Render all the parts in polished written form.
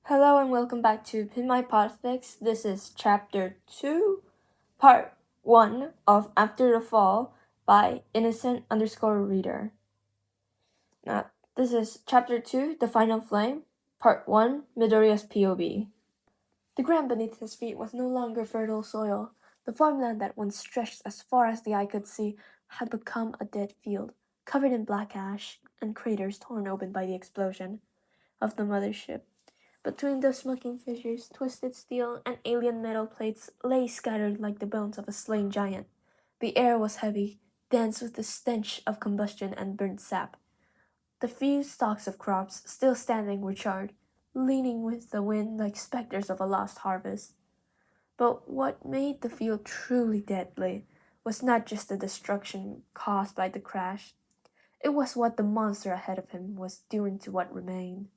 Hello and welcome back to Pin My Podfic. This is Chapter 2, Part 1 of After the Fall by innocent_reader. Now, this is Chapter 2, The Final Flame, Part 1, Midoriya's POV. The ground beneath his feet was no longer fertile soil. The farmland that once stretched as far as the eye could see had become a dead field, covered in black ash and craters torn open by the explosion of the mothership. Between those smoking fissures, twisted steel and alien metal plates lay scattered like the bones of a slain giant. The air was heavy, dense with the stench of combustion and burnt sap. The few stalks of crops still standing were charred, leaning with the wind like specters of a lost harvest. But what made the field truly deadly was not just the destruction caused by the crash. It was what the monster ahead of him was doing to what remained.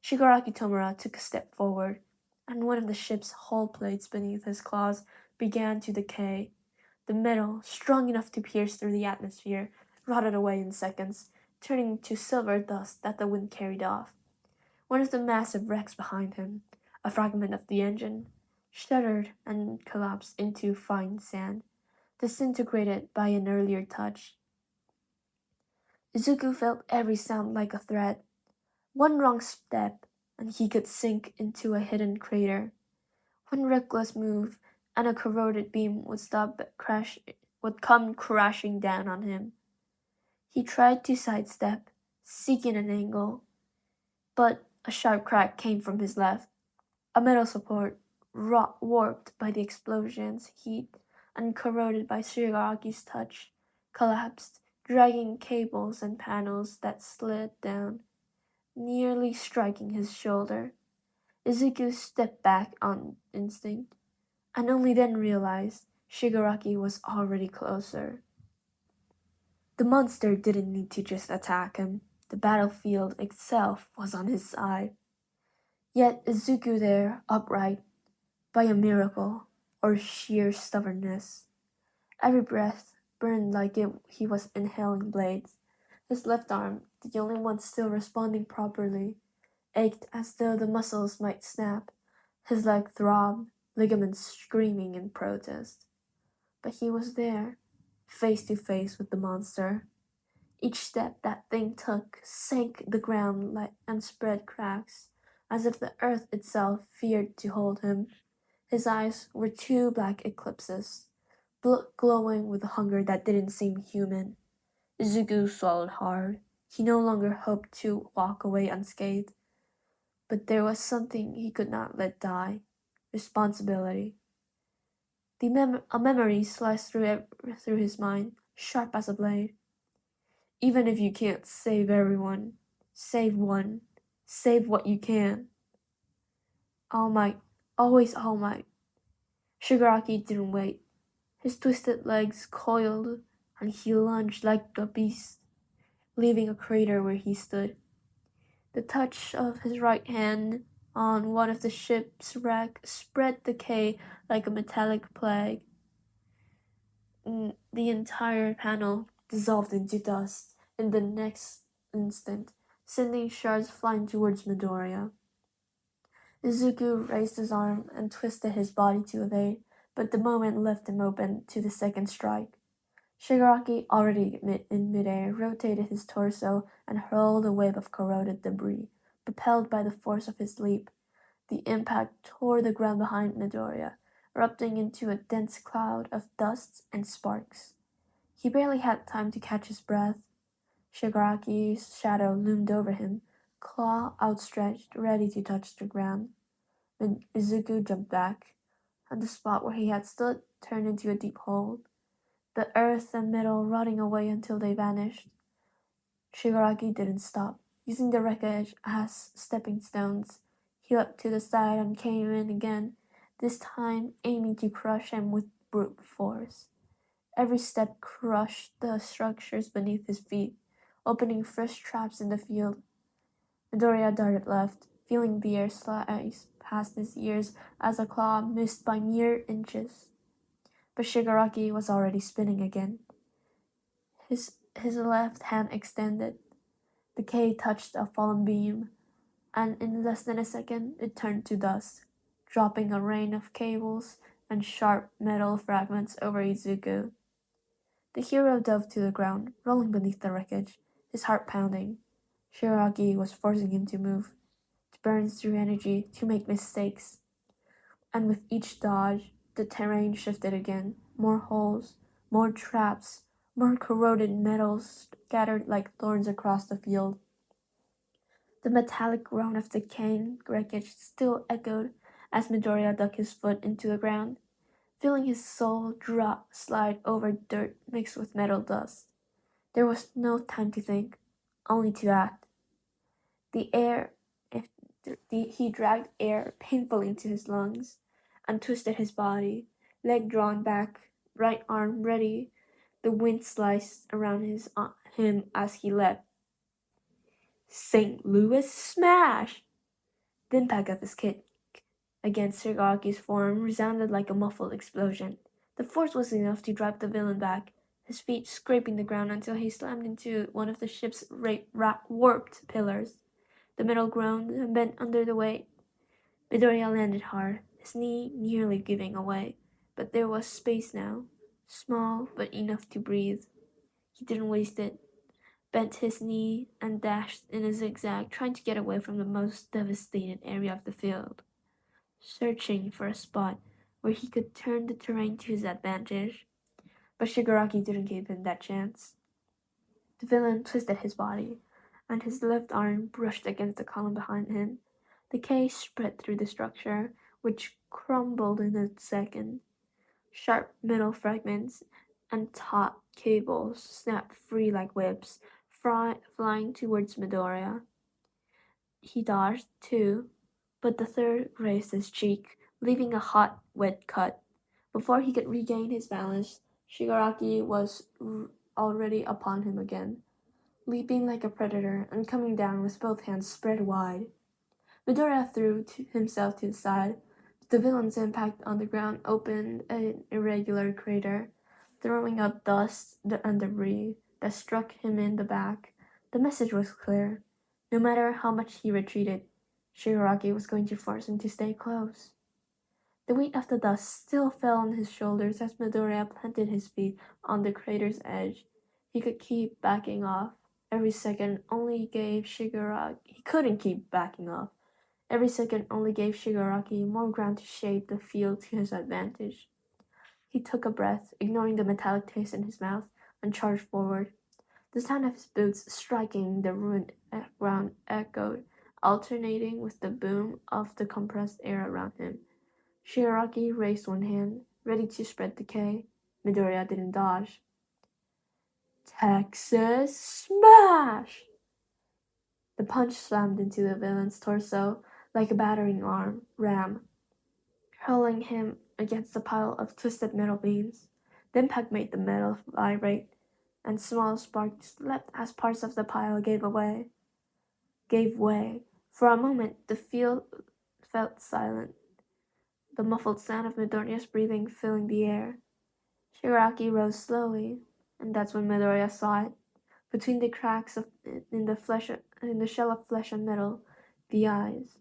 Shigaraki Tomura took a step forward, and one of the ship's hull plates beneath his claws began to decay. The metal, strong enough to pierce through the atmosphere, rotted away in seconds, turning to silver dust that the wind carried off. One of the massive wrecks behind him, a fragment of the engine, shuddered and collapsed into fine sand, disintegrated by an earlier touch. Izuku felt every sound like a threat. One wrong step, and he could sink into a hidden crater. One reckless move, and a corroded beam would come crashing down on him. He tried to sidestep, seeking an angle, but a sharp crack came from his left. A metal support, warped by the explosion's heat and corroded by Shigaraki's touch, collapsed, dragging cables and panels that slid down, nearly striking his shoulder. Izuku stepped back on instinct, and only then realized Shigaraki was already closer. The monster didn't need to just attack him. The battlefield itself was on his side. Yet Izuku there, upright, by a miracle, or sheer stubbornness. Every breath burned like he was inhaling blades. His left arm, the only one still responding properly, ached as though the muscles might snap. His leg throbbed, ligaments screaming in protest. But he was there, face to face with the monster. Each step that thing took sank the ground and spread cracks, as if the earth itself feared to hold him. His eyes were two black eclipses, glowing with a hunger that didn't seem human. Izuku swallowed hard. He no longer hoped to walk away unscathed. But there was something he could not let die: responsibility. A memory sliced through his mind, sharp as a blade. Even if you can't save everyone, save one. Save what you can. All Might, always All Might. Shigaraki didn't wait. His twisted legs coiled, and he lunged like a beast, leaving a crater where he stood. The touch of his right hand on one of the ship's wreck spread decay like a metallic plague. The entire panel dissolved into dust in the next instant, sending shards flying towards Midoriya. Izuku raised his arm and twisted his body to evade, but the moment left him open to the second strike. Shigaraki, already in midair, rotated his torso and hurled a wave of corroded debris, propelled by the force of his leap. The impact tore the ground behind Midoriya, erupting into a dense cloud of dust and sparks. He barely had time to catch his breath. Shigaraki's shadow loomed over him, claw outstretched, ready to touch the ground. Izuku jumped back, and the spot where he had stood turned into a deep hole, the earth and metal rotting away until they vanished. Shigaraki didn't stop. Using the wreckage as stepping stones, he leapt to the side and came in again, this time aiming to crush him with brute force. Every step crushed the structures beneath his feet, opening fresh traps in the field. Midoriya darted left, feeling the air slice past his ears as a claw missed by mere inches. But Shigaraki was already spinning again. His left hand extended. The K touched a fallen beam, and in less than a second it turned to dust, dropping a rain of cables and sharp metal fragments over Izuku. The hero dove to the ground, rolling beneath the wreckage, his heart pounding. Shigaraki was forcing him to move, to burn through energy, to make mistakes. And with each dodge, the terrain shifted again. More holes, more traps, more corroded metals scattered like thorns across the field. The metallic groan of decaying wreckage still echoed as Midoriya dug his foot into the ground, feeling his soul slide over dirt mixed with metal dust. There was no time to think, only to act. The air, he dragged air painfully into his lungs, untwisted his body, leg drawn back, right arm ready. The wind sliced around him as he leapt. St. Louis smash! The impact of his kick against Shigaraki's form resounded like a muffled explosion. The force was enough to drive the villain back, his feet scraping the ground until he slammed into one of the ship's warped pillars. The metal groaned and bent under the weight. Midoriya landed hard, his knee nearly giving away, but there was space now, small but enough to breathe. He didn't waste it, bent his knee and dashed in a zigzag, trying to get away from the most devastated area of the field, searching for a spot where he could turn the terrain to his advantage. But Shigaraki didn't give him that chance. The villain twisted his body, and his left arm brushed against the column behind him. The case spread through the structure, which crumbled in a second. Sharp metal fragments and taut cables snapped free like whips, flying towards Midoriya. He dodged, too, but the third grazed his cheek, leaving a hot, wet cut. Before he could regain his balance, Shigaraki was already upon him again, leaping like a predator and coming down with both hands spread wide. Midoriya threw himself to the side, but the villain's impact on the ground opened an irregular crater, throwing up dust and debris that struck him in the back. The message was clear. No matter how much he retreated, Shigaraki was going to force him to stay close. The weight of the dust still fell on his shoulders as Midoriya planted his feet on the crater's edge. He could keep backing off. Every second only gave Shigaraki. He couldn't keep backing off. Every second only gave Shigaraki more ground to shape the field to his advantage. He took a breath, ignoring the metallic taste in his mouth, and charged forward. The sound of his boots striking the ruined ground echoed, alternating with the boom of the compressed air around him. Shigaraki raised one hand, ready to spread decay. Midoriya didn't dodge. Texas Smash! The punch slammed into the villain's torso like a battering ram, hurling him against a pile of twisted metal beams. The impact made the metal vibrate, and small sparks leapt as parts of the pile gave way. For a moment the field felt silent, the muffled sound of Midoriya's breathing filling the air. Shigaraki rose slowly, and that's when Midoriya saw it. Between the cracks in the shell of flesh and metal, the eyes.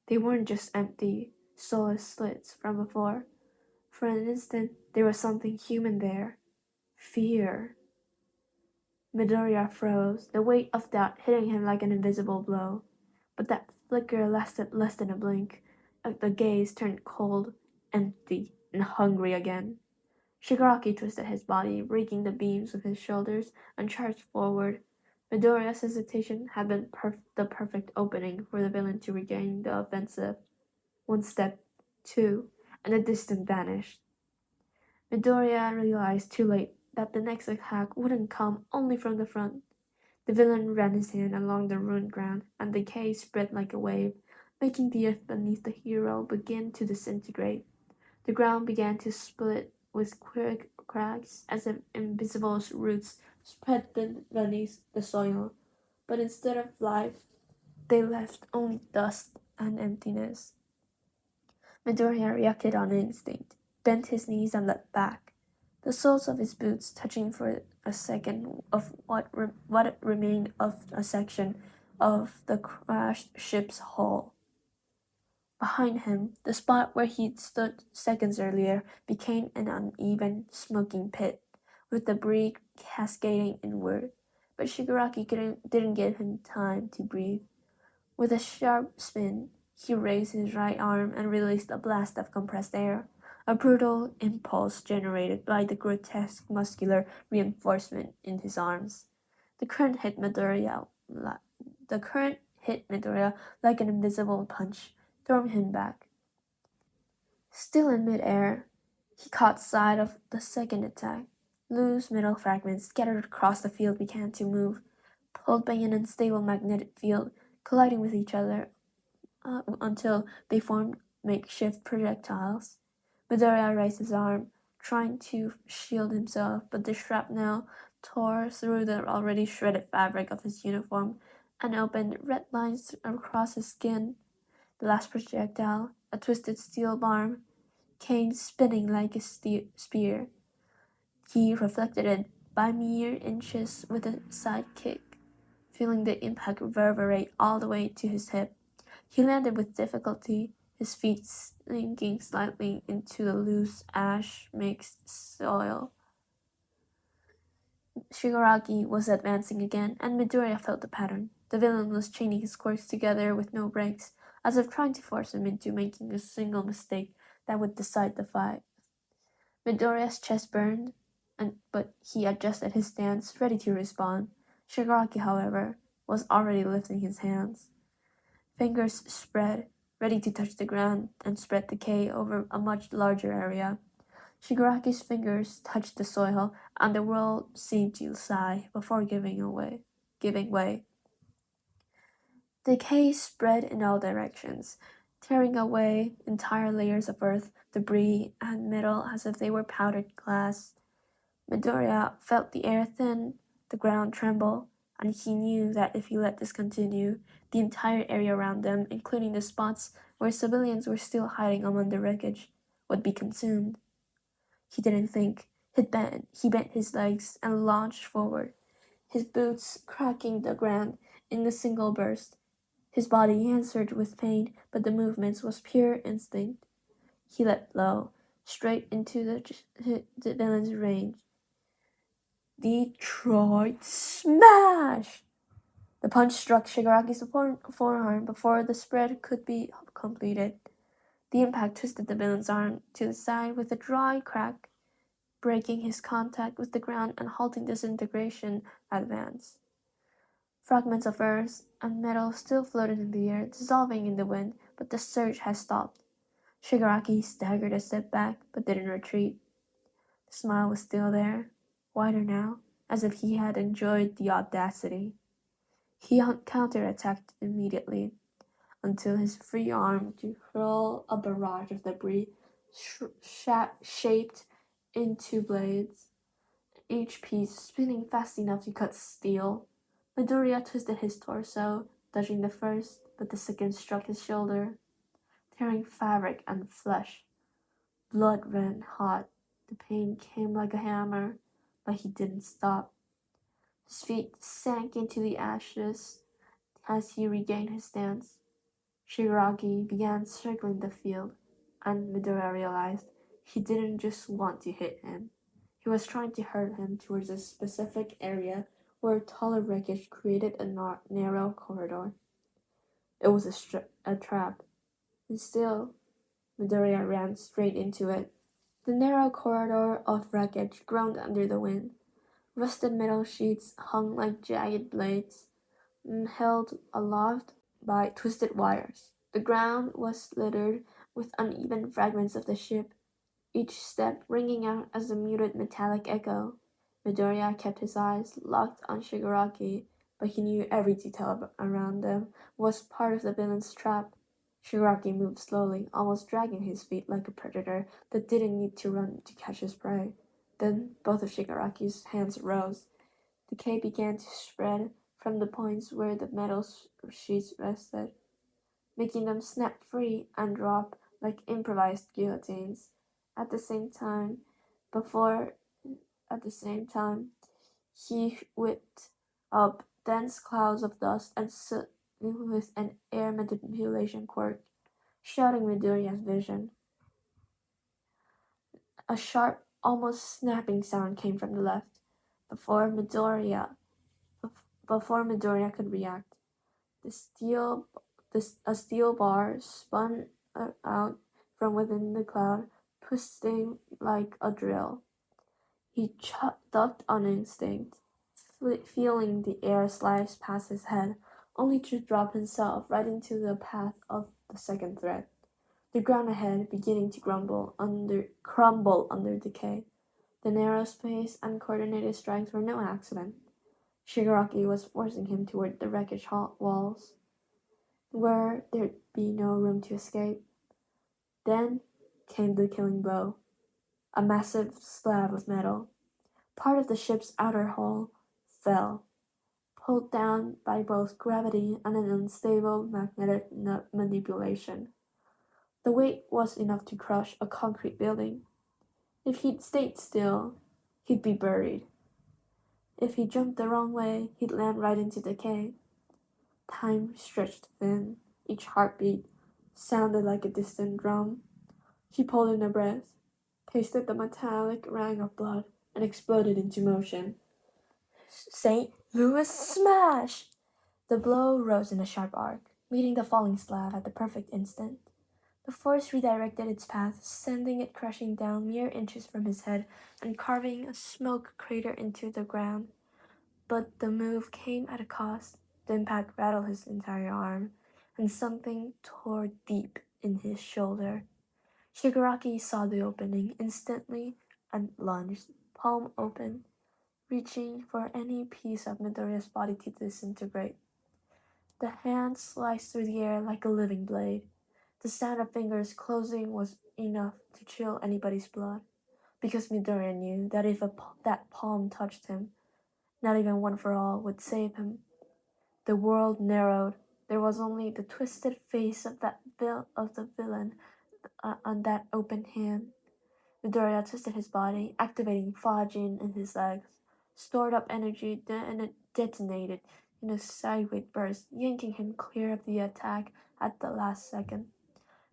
They weren't just empty, soulless slits from before. For an instant, there was something human there. Fear. Midoriya froze, the weight of doubt hitting him like an invisible blow. But that flicker lasted less than a blink. The gaze turned cold, empty, and hungry again. Shigaraki twisted his body, breaking the beams with his shoulders, and charged forward. Midoriya's hesitation had been the perfect opening for the villain to regain the offensive. One step, two, and the distance vanished. Midoriya realized too late that the next attack wouldn't come only from the front. The villain ran his hand along the ruined ground, and the decay spread like a wave, making the earth beneath the hero begin to disintegrate. The ground began to split with quick cracks as if invisible roots spread beneath the soil. But instead of life, they left only dust and emptiness. Midoriya reacted on instinct, bent his knees and leapt back, the soles of his boots touching for a second of what remained of a section of the crashed ship's hull. Behind him, the spot where he'd stood seconds earlier became an uneven, smoking pit, with debris cascading inward. But Shigaraki didn't give him time to breathe. With a sharp spin, he raised his right arm and released a blast of compressed air, a brutal impulse generated by the grotesque muscular reinforcement in his arms. The current hit Midoriya like an invisible punch, throwing him back. Still in midair, he caught sight of the second attack. Loose metal fragments scattered across the field began to move, pulled by an unstable magnetic field, colliding with each other until they formed makeshift projectiles. Midoriya raised his arm, trying to shield himself, but the shrapnel tore through the already shredded fabric of his uniform and opened red lines across his skin. The last projectile, a twisted steel barb, came spinning like a spear. He reflected it by mere inches with a side kick, feeling the impact reverberate all the way to his hip. He landed with difficulty, his feet sinking slightly into the loose ash-mixed soil. Shigaraki was advancing again, and Midoriya felt the pattern. The villain was chaining his quirks together with no breaks, as if trying to force him into making a single mistake that would decide the fight. Midoriya's chest burned, but he adjusted his stance, ready to respond. Shigaraki, however, was already lifting his hands. Fingers spread, ready to touch the ground and spread decay over a much larger area. Shigaraki's fingers touched the soil, and the world seemed to sigh before giving way. Decay spread in all directions, tearing away entire layers of earth, debris, and metal as if they were powdered glass. Midoriya felt the air thin, the ground tremble, and he knew that if he let this continue, the entire area around them, including the spots where civilians were still hiding among the wreckage, would be consumed. He didn't think. He bent his legs and launched forward, his boots cracking the ground in a single burst. His body answered with pain, but the movements was pure instinct. He let low, straight into the villain's range. Detroit Smash! The punch struck Shigaraki's forearm before the spread could be completed. The impact twisted the villain's arm to the side with a dry crack, breaking his contact with the ground and halting disintegration advance. Fragments of earth and metal still floated in the air, dissolving in the wind, but the surge had stopped. Shigaraki staggered a step back, but didn't retreat. The smile was still there, wider now, as if he had enjoyed the audacity. He counterattacked immediately, until his free arm to hurl a barrage of debris shaped into blades, each piece spinning fast enough to cut steel. Midoriya twisted his torso, dodging the first, but the second struck his shoulder, tearing fabric and flesh. Blood ran hot. The pain came like a hammer, but he didn't stop. His feet sank into the ashes as he regained his stance. Shigaraki began circling the field, and Midoriya realized he didn't just want to hit him. He was trying to hurt him towards a specific area where taller wreckage created a narrow corridor. It was a trap, and still, Midoriya ran straight into it. The narrow corridor of wreckage groaned under the wind. Rusted metal sheets hung like jagged blades, held aloft by twisted wires. The ground was littered with uneven fragments of the ship, each step ringing out as a muted metallic echo. Midoriya kept his eyes locked on Shigaraki, but he knew every detail around them was part of the villain's trap. Shigaraki moved slowly, almost dragging his feet like a predator that didn't need to run to catch his prey. Then both of Shigaraki's hands rose. Decay began to spread from the points where the metal sheets rested, making them snap free and drop like improvised guillotines. At the same time, before at the same time, he whipped up dense clouds of dust and soot with an air manipulation quirk, shouting Midoriya's vision. A sharp, almost snapping sound came from the left. Before Midoriya, before Midoriya could react, the steel, a steel bar spun out from within the cloud, twisting like a drill. He ducked on instinct, feeling the air slice past his head, only to drop himself right into the path of the second threat. The ground ahead beginning to crumble under decay. The narrow space and coordinated strikes were no accident. Shigaraki was forcing him toward the wreckage walls, where there'd be no room to escape. Then came the killing blow. A massive slab of metal, part of the ship's outer hull, fell, pulled down by both gravity and an unstable magnetic manipulation. The weight was enough to crush a concrete building. If he'd stayed still, he'd be buried. If he jumped the wrong way, he'd land right into decay. Time stretched thin. Each heartbeat sounded like a distant drum. He pulled in a breath, tasted the metallic rang of blood, and exploded into motion. St. Louis smash! The blow rose in a sharp arc, meeting the falling slab at the perfect instant. The force redirected its path, sending it crashing down mere inches from his head and carving a smoke crater into the ground. But the move came at a cost. The impact rattled his entire arm, and something tore deep in his shoulder. Shigaraki saw the opening instantly and lunged, palm open, reaching for any piece of Midoriya's body to disintegrate. The hand sliced through the air like a living blade. The sound of fingers closing was enough to chill anybody's blood, because Midoriya knew that if that palm touched him, not even One for All would save him. The world narrowed. There was only the twisted face of the villain on that open hand. Midoriya twisted his body, activating Fajin in his legs. Stored up energy and it detonated in a sideways burst, yanking him clear of the attack at the last second.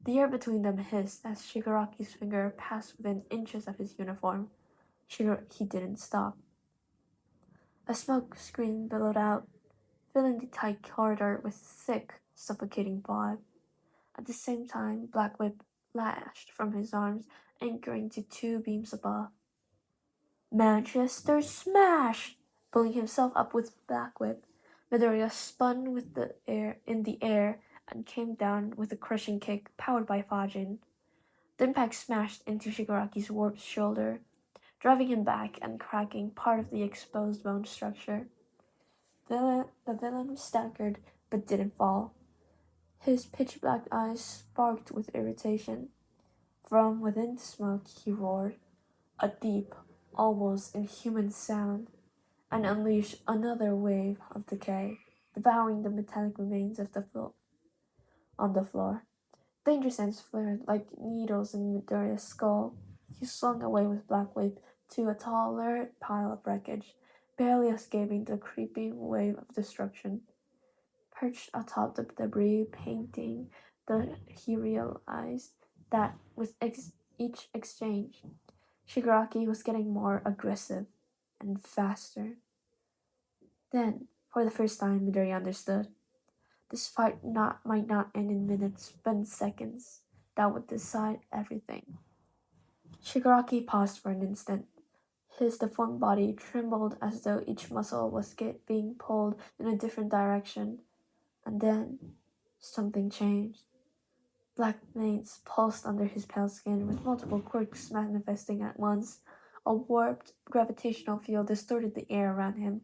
The air between them hissed as Shigaraki's finger passed within inches of his uniform. He didn't stop. A smoke screen billowed out, filling the tight corridor with thick, suffocating fog. At the same time, Black Whip lashed from his arms, anchoring to two beams above. Manchester smash! Pulling himself up with Black Whip, Midoriya spun in the air and came down with a crushing kick powered by Fajin. The impact smashed into Shigaraki's warped shoulder, driving him back and cracking part of the exposed bone structure. The villain staggered but didn't fall. His pitch-black eyes sparkled with irritation. From within the smoke he roared, a deep, almost inhuman sound, and unleashed another wave of decay, devouring the metallic remains on the floor. Danger sense flared like needles in Midoriya's skull. He slung away with Black Whip to a taller pile of wreckage, barely escaping the creeping wave of destruction. Perched atop the debris painting, he realized that with each exchange, Shigaraki was getting more aggressive and faster. Then, for the first time, Midoriya understood. This fight might not end in minutes, but in seconds. That would decide everything. Shigaraki paused for an instant. His deformed body trembled as though each muscle was being pulled in a different direction. And then, something changed. Black veins pulsed under his pale skin, with multiple quirks manifesting at once. A warped gravitational field distorted the air around him,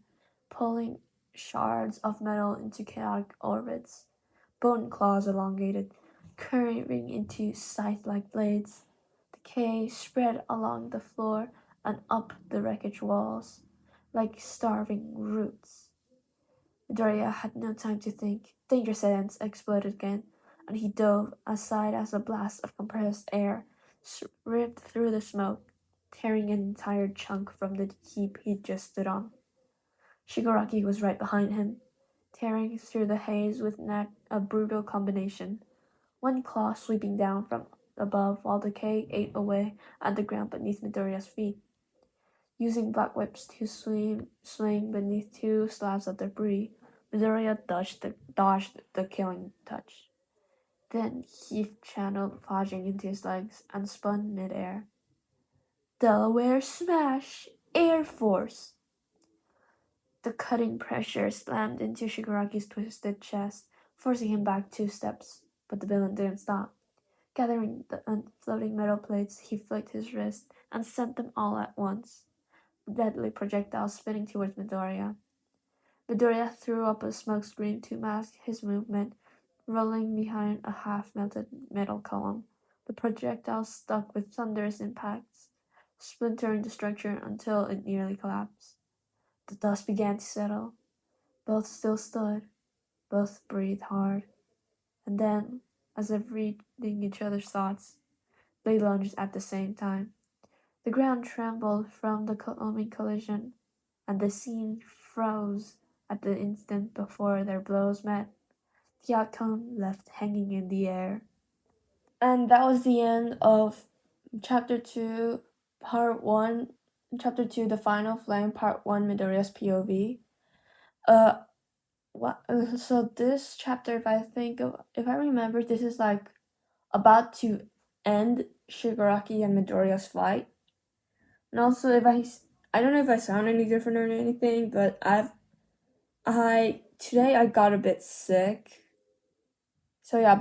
pulling shards of metal into chaotic orbits. Bone claws elongated, curving into scythe-like blades. Decay spread along the floor and up the wreckage walls, like starving roots. Midoriya had no time to think. Danger sense exploded again, and he dove aside as a blast of compressed air ripped through the smoke, tearing an entire chunk from the heap he'd just stood on. Shigaraki was right behind him, tearing through the haze with a brutal combination. One claw sweeping down from above while the K ate away at the ground beneath Midoriya's feet. Using black whips to swing beneath two slabs of debris, Midoriya dodged the killing touch. Then he channeled Fajing into his legs and spun midair. Delaware Smash! Air Force! The cutting pressure slammed into Shigaraki's twisted chest, forcing him back 2 steps, but the villain didn't stop. Gathering the floating metal plates, he flicked his wrist and sent them all at once, deadly projectiles spinning towards Midoriya. Midoriya threw up a smoke screen to mask his movement, rolling behind a half-melted metal column. The projectile stuck with thunderous impacts, splintering the structure until it nearly collapsed. The dust began to settle. Both still stood. Both breathed hard. And then, as if reading each other's thoughts, they lunged at the same time. The ground trembled from the coming collision, and the scene froze at the instant before their blows met. The outcome left hanging in the air. And that was the end of Chapter 2, Part 1. Chapter 2, The Final Flame, Part 1, Midoriya's POV. So this chapter, if I remember, this is like about to end Shigaraki and Midoriya's fight. And also, I don't know if I sound any different or anything, but today I got a bit sick. So yeah,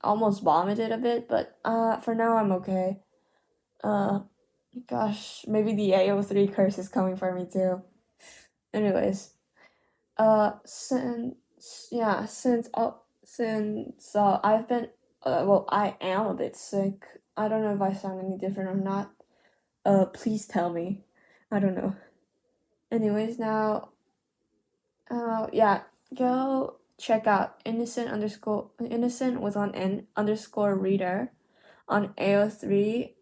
almost vomited a bit, but for now I'm okay. Gosh, maybe the AO3 curse is coming for me too. Anyways, since I've been I am a bit sick. I don't know if I sound any different or not. Please tell me. I don't know. Anyways, now, yeah, go check out innocent with an N underscore reader on AO3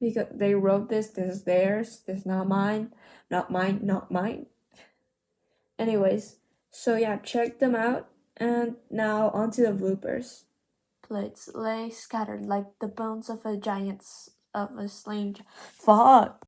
because they wrote this is theirs, this is not mine. Anyways, so yeah, check them out, and now onto the bloopers. Plates lay scattered like the bones of a slain. Fuck!